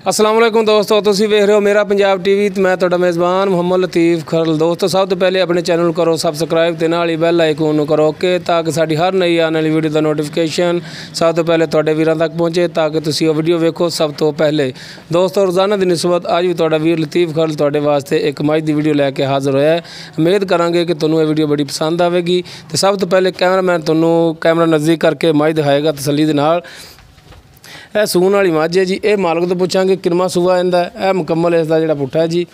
अस्सलाम वालेकुम दोस्तों, तुसीं वेख रहे हो मेरा पंजाब टीवी ते मैं तुहाडा मेज़बान मुहम्मद लतीफ़ खरल। दोस्तों सब तो पहले अपने चैनल करो सबसक्राइब ते नाल ही बैल आइकन करो ओके, ताकि साडी हर नई आने वाली वीडियो का नोटिफिकेशन सब तो पहले तुहाडे वीरां तक पहुँचे, ताकि तुसीं वो वीडियो वेखो सब तो पहले। दोस्तों रोज़ाना की निस्बत अज भी तुहाडा वीर लतीफ़ खरल तुहाडे वास्ते एक मज की वीडियो लैके हाज़र होया है। उम्मीद करांगे कि तुहानूं ये वीडियो बड़ी पसंद आवेगी। तो सब तो पहले कैमरामैन तुहानूं कैमरा नज़दीक करके मज दिखाएगा तसल्ली दे नाल। यह सून वाली मझ है जी, ये मालक तो पूछांगे किनवा सूआ इहदा। यह मुकम्मल इसका जिहड़ा पुट्ठा है जी,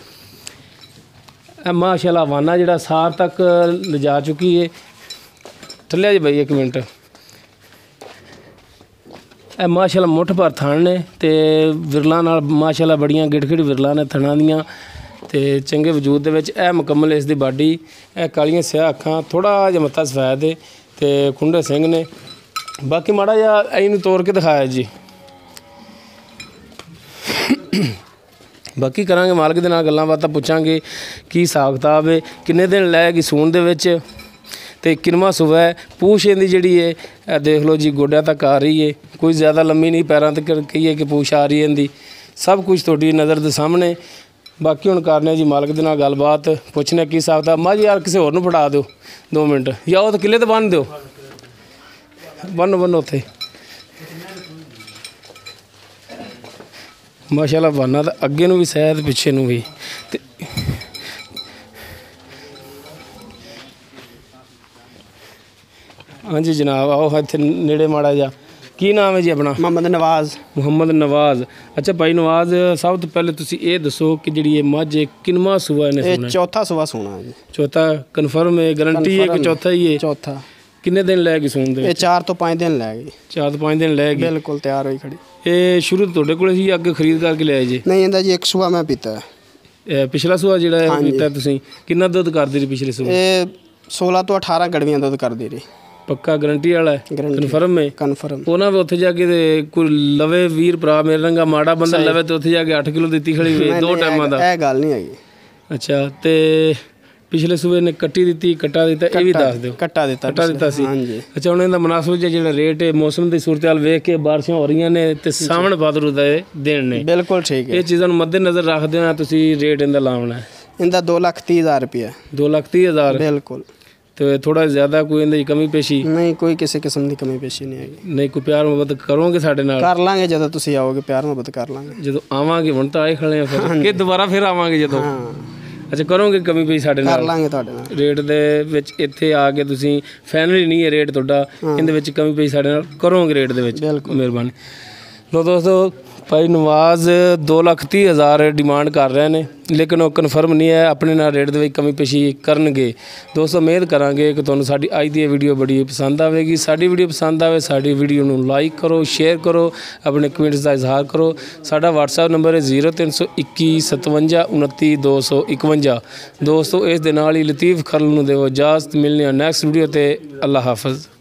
माशाअल्लाह वाना जिहड़ा सार तक लिजा चुकी है। थल्ले जी बई एक मिनट। यह माशाअल्लाह मुठ भर थण ने ते विरलां नाल माशाअल्लाह बड़ियां गिड़गिड़ विरलां ने थणां दियां ते चंगे वजूद दे विच। यह मुकम्मल इसकी बाडी, यह कालियां स्याह अखां, थोड़ा जिहा मत्था सफैद है ते खुंडे सिंह ने। बाकी माड़ा जिहा इहनूं तोड़ के दिखाया जी। बाकी करांगे मालक दे नाल गल्लां बातां पुछांगे की हिसाब किताब है, किन्ने दिन लैगी सून दे विच ते किनवा सूआ है। पूछ इहदी जिहड़ी है देख लो जी, गोड्यां तक आ रही है, कोई ज़्यादा लम्मी नहीं, पैरां तक कहिए कि पूछ आ रही है इहदी। सब कुछ तुहाडी नज़र दे सामने। बाकी हुण करने जी मालक दे नाल गलबात, पुछने की हिसाब किताब। मझ यार किसी होर नूं फड़ा दिओ 2 मिनट, या ओह किले ते बन्न दिओ, बन्नो उत्थे। माशाअल्लाह वाना तो अगे नूं भी सैद पिछे नूं भी। हाँ जी जनाब, आओ इत्थे नेड़े माड़ा जा। की नाम है जी अपना? मोहम्मद नवाज़। मुहम्मद नवाज़। अच्छा भाई नवाज़, सब तो पहले तुसीं ये दसो कि जिहड़ी ये मझ किनवा सूआ इहने सुना? चौथा सूआ सुना है जी। चौथा कन्फर्म है, गारंटी है कि चौथा ही है? चौथा। किन्ने दिन लैगी सून दे? 4 तो 5 दिन लैगी। 4 तो 5 दिन लैगी, बिल्कुल तैयार होई खड़ी। ये शुरू तो तुहाडे कोल ही अगे खरीद करके लिआए जी? नहीं इंदा जी एक सूआ मैं पीता है। पिछला सूआ जिहड़ा है पीता तुसीं, किन्ना दुध करदी रही पिछले सूए? ये 16 तो 18 गड़वियां दुध करदी रही। पक्का गारंटी वाला है? कन्फर्म है? कन्फर्म। ਉਹਨਾਂ ਵੀ ਉੱਥੇ ਜਾ ਕੇ ਕੋਈ ਲਵੇ ਵੀਰ ਭਰਾ ਮੇਰੇ ਰੰਗਾ ਮਾੜਾ ਬੰਦਾ ਲਵੇ ਤੇ ਉੱਥੇ ਜਾ ਕੇ 8 ਕਿਲੋ ਦਿੱਤੀ ਖੜੀ ਵੇ 2 ਟਾਈਮਾਂ ਦਾ। ਇਹ ਗੱਲ ਨਹੀਂ ਹੈਗੀ। ਅੱਛਾ, ਤੇ ਪਿਛਲੇ ਸੂਏ ਨੇ ਕੱਟੀ ਦਿੱਤੀ, ਕੱਟਾ ਦਿੱਤਾ, ਇਹ ਵੀ ਦੱਸ ਦਿਓ। ਕੱਟਾ ਦਿੱਤਾ ਸੀ। ਹਾਂਜੀ। ਅੱਛਾ, ਹੁਣ ਇਹਦਾ ਮੁਨਾਸਬ ਜਿਹੜਾ ਰੇਟ ਹੈ, ਮੌਸਮ ਦੀ ਸੂਰਤ-ਹਾਲ ਵੇਖ ਕੇ ਬਾਰਿਸ਼ਾਂ ਹੋ ਰਹੀਆਂ ਨੇ ਤੇ ਸਾਵਣ ਭਾਦਰੂ ਦਾ ਦਿਨ ਨੇ। ਬਿਲਕੁਲ ਠੀਕ ਹੈ। ਇਹ ਚੀਜ਼ਾਂ ਨੂੰ ਮੱਦੇ ਨਜ਼ਰ ਰੱਖਦੇ ਹੋਏ ਤੁਸੀਂ ਰੇਟ ਇਹਦਾ ਲਾਉਣਾ ਹੈ? ਇਹਦਾ 2,30,000 रुपया। 2,30,000? बिल्कुल। तो थोड़ा ज़्यादा कोई इहदी कमी पेशी नहीं? कोई किसी किस्म की कमी पेशी नहीं आएगी। नहीं? कोई प्यार मुहब्बत करोगे साडे नाल? कर लांगे जदों तुसीं आओगे, प्यार मुहब्बत कर लांगे। जदों आवांगे, हुण तां आए खड़े आ, फिर कि दोबारा फिर आवांगे जदों? अच्छा, करोगे कमी पेशी साडे नाल? कर लांगे तुहाडे नाल। रेट दे विच इत्थे आ के तुसीं फाइनली नहीं है रेट तुहाडा, इहदे विच कमी पेशी साडे नाल करोगे रेट दे विच? मेहरबानी। लो दोस्तों, भाई नवाज़ 2,30,000 डिमांड कर रहे हैं, लेकिन वो कन्फर्म नहीं है, अपने नाल रेट दे कमी पेशी करनगे। दोस्तों उम्मीद करांगे कि तुहानूं साडी अज दी वीडियो बड़ी पसंद आवेगी। साडी वीडियो पसंद आवे, साडी वीडियो नूं लाइक करो, शेयर करो, अपने कमेंट्स का इजहार करो। साडा WhatsApp नंबर है 0321 57 29 251। दोस्तों इस दे नाल ही लतीफ़ खरल नूं देवो इजाज़त। मिलने नैक्सट वीडियो ते। अल्लाह हाफिज़।